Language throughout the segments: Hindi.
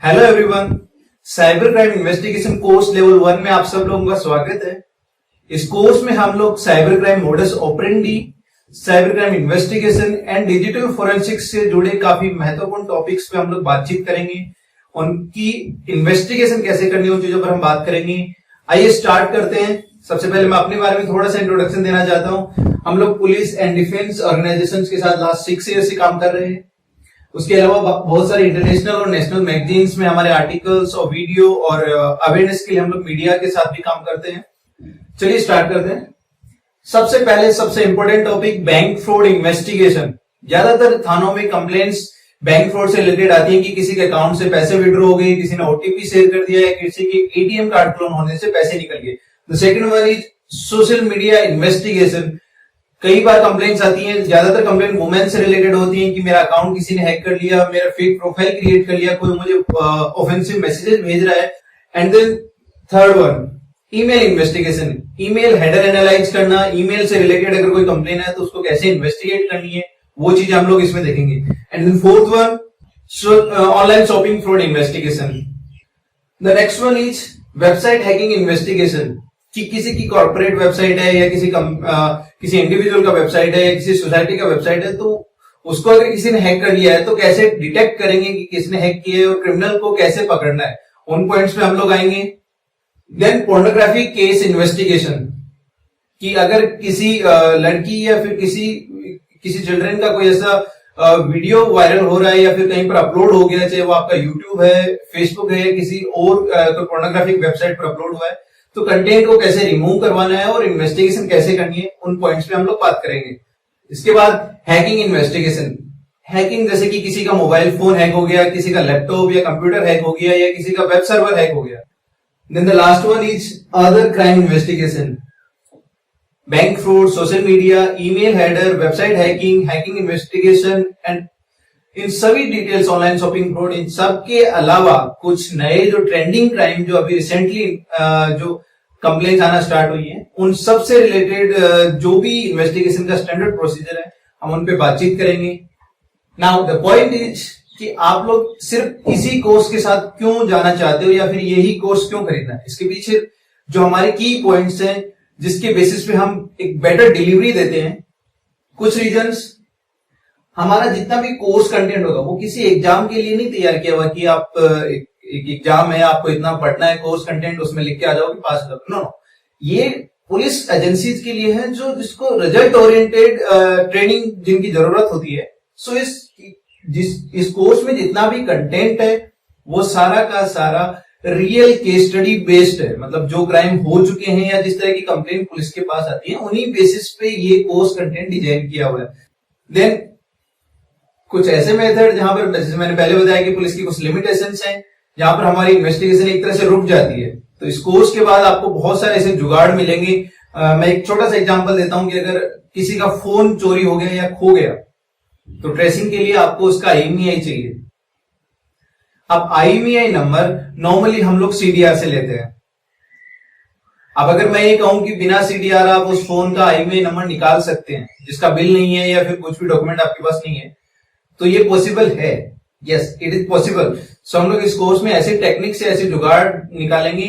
Hello everyone, cyber crime investigation course level 1 में आप सब लोगों का स्वागत है। इस कोर्स में हम लोग cyber crime modus operandi, cyber crime investigation and digital forensics से जुड़े काफी महत्वपूर्ण टॉपिक्स पे हम लोग बातचीत करेंगे। उनकी इन्वेस्टिगेशन कैसे करनी है उन चीजों पर हम बात करेंगे। आइए स्टार्ट करते हैं। सबसे पहले मैं अपने बारे में थोड़ा सा इंट्रोडक्शन देना चाहता हूँ। हम लोग पुलिस एंड डिफेंस ऑर्गेनाइजेशंस के साथ लास्ट 6 ईयर से काम कर रहे हैं। उसके अलावा बहुत सारे इंटरनेशनल और नेशनल मैगजीन्स में हमारे आर्टिकल्स और वीडियो और अवेयरनेस के लिए हम लोग मीडिया के साथ भी काम करते हैं। चलिए स्टार्ट करते हैं। सबसे पहले सबसे important topic, bank fraud investigation. ज्यादातर थानों में कंप्लेंट्स बैंक फ्रॉड से रिलेटेड आती है कि किसी के अकाउंट से पैसे विड्रॉ हो गए, किसी ने ओटीपी शेयर कर दिया है, किसी के एटीएम कार्ड क्लोन होने से पैसे निकल गए। The second one is social media investigation. कई बार कंप्लेंट्स आती हैं, ज्यादातर कंप्लेंट वुमेन से रिलेटेड होती हैं कि मेरा अकाउंट किसी ने हैक कर लिया, मेरा फेक प्रोफाइल क्रिएट कर लिया, कोई मुझे ऑफेंसिव मैसेजेस भेज रहा है। And then third one, email investigation. Email header analyse करना, ईमेल से रिलेटेड अगर कोई कंप्लेन है तो उसको कैसे इन्वेस्टिगेट करनी है, वो चीज हम लोग इसमें देखेंगे। And then fourth one, online shopping fraud investigation. The next one is website hacking investigation, कि किसी की कॉर्पोरेट वेबसाइट है या किसी इंडिविजुअल का वेबसाइट है या किसी सोसाइटी का वेबसाइट है, तो उसको अगर किसी ने हैक कर लिया है तो कैसे डिटेक्ट करेंगे कि किसने हैक किया है और क्रिमिनल को कैसे पकड़ना है, उन पॉइंट्स पे हम लोग आएंगे। देन पोर्नोग्राफी केस इन्वेस्टिगेशन, कि अगर किसी लड़की या फिर किसी चिल्ड्रन का कोई ऐसा वीडियो वायरल हो रहा है या फिर कहीं पर अपलोड हो गया, चाहे वो आपका यूट्यूब है, फेसबुक है, किसी और पोर्नोग्राफिक वेबसाइट पर अपलोड हुआ है, तो कंटेंट को कैसे रिमूव करवाना है और इन्वेस्टिगेशन कैसे करनी है, उन पॉइंट्स पे हम लोग बात करेंगे। इसके बाद हैकिंग इन्वेस्टिगेशन। हैकिंग जैसे कि किसी का मोबाइल फोन हैक हो गया, किसी का लैपटॉप या कंप्यूटर हैक हो गया, या किसी का वेब सर्वर हैक हो गया। Then the last one is other crime investigation. Bank fraud, social media, email header, website hacking, hacking investigation and इन सभी डिटेल्स, ऑनलाइन शॉपिंग फ्रॉड, इन सब के अलावा कुछ नए जो ट्रेंडिंग क्राइम जो अभी रिसेंटली जो कंप्लेंट्स आना स्टार्ट हुई हैं, उन सब से रिलेटेड जो भी इन्वेस्टिगेशन का स्टैंडर्ड प्रोसीजर है, हम उन पे बातचीत करेंगे। नाउ द पॉइंट इज कि आप लोग सिर्फ इसी कोर्स के साथ क्यों जाना चाहते हो या फिर यही कोर्स क्यों खरीदना है। इसके पीछे जो हमारे की पॉइंट्स हैं जिसके बेसिस पे हम एक बेटर डिलीवरी देते हैं, कुछ रीजंस। हमारा जितना भी कोर्स कंटेंट होगा वो किसी एग्जाम के लिए नहीं तैयार किया हुआ कि आप एक एग्जाम है, आपको इतना पढ़ना है, कोर्स कंटेंट उसमें लिख के आ जाओगे, पास कर। नो, ये पुलिस एजेंसीज के लिए है जो जिसको रिजल्ट ओरिएंटेड ट्रेनिंग जिनकी जरूरत होती है। सो इस कोर्स में जितना भी कंटेंट है वो सारा का सारा रियल केस स्टडी बेस्ड है। मतलब जो क्राइम हो चुके हैं या जिस तरह की कंप्लेंट पुलिस के पास आती है, उन्हीं बेसिस पे ये कोर्स कंटेंट डिजाइन किया हुआ है। देन कुछ ऐसे मेथड जहां पर, जैसे मैंने पहले बताया कि पुलिस की कुछ लिमिटेशंस हैं, जहां पर हमारी इन्वेस्टिगेशन एक तरह से रुक जाती है। तो इस कोर्स के बाद आपको बहुत सारे ऐसे जुगाड़ मिलेंगे। मैं एक छोटा सा एग्जांपल देता हूं कि अगर किसी का फोन चोरी हो गया या खो गया, तो ट्रेसिंग के लिए आपको उसका आईएमईआई चाहिए। अब आईएमईआई नंबर नॉर्मली हम लोग सीडीआर से लेते हैं। अब अगर मैं ये कहूं कि बिना सीडीआर आप उस फोन का आईएमईआई नंबर निकाल सकते हैं, जिसका बिल नहीं है या फिर कुछ भी डॉक्यूमेंट आपके पास नहीं है, तो ये पॉसिबल है। Yes, it is possible. So हम लोग इस कोर्स में ऐसे टेक्निक से ऐसे जुगाड़ निकालेंगे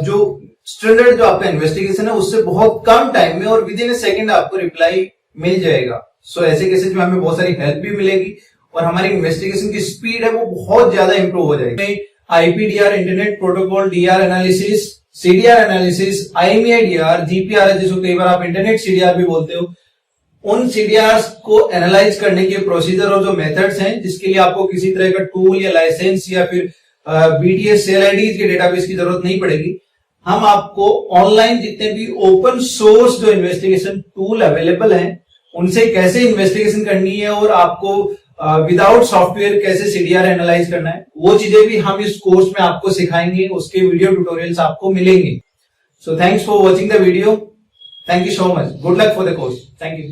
जो स्टैंडर्ड जो आपका इन्वेस्टिगेशन है उससे बहुत कम टाइम में और विद इन ए सेकंड आपको रिप्लाई मिल जाएगा। सो ऐसे केसेस में हमें बहुत सारी हेल्प भी मिलेगी और हमारी इन्वेस्टिगेशन की स्पीड है वो बहुत ज्यादा इंप्रूव हो जाएगी। IPDR, internet protocol, DR analysis, CDR analysis, IMEI DR, GPR है जिसको कई बार आप इंटरनेट सीडीआर भी बोलते हो, उन सीडीआर को एनालाइज करने के प्रोसीजर और जो मेथड्स हैं, जिसके लिए आपको किसी तरह का टूल या लाइसेंस या फिर बीटीएस सेल आईडीज के डेटाबेस की जरूरत नहीं पड़ेगी। हम आपको ऑनलाइन जितने भी ओपन सोर्स जो इन्वेस्टिगेशन टूल अवेलेबल हैं, उनसे कैसे इन्वेस्टिगेशन करनी है और आपको विदाउट सॉफ्टवेयर कैसे सीडीआर एनालाइज करना है, वो चीजें भी हम इस कोर्स में आपको सिखाएंगे। उसके वीडियो ट्यूटोरियल्स आपको मिलेंगे। So thanks for watching the video. Thank you so much. Good luck for the course. Thank you.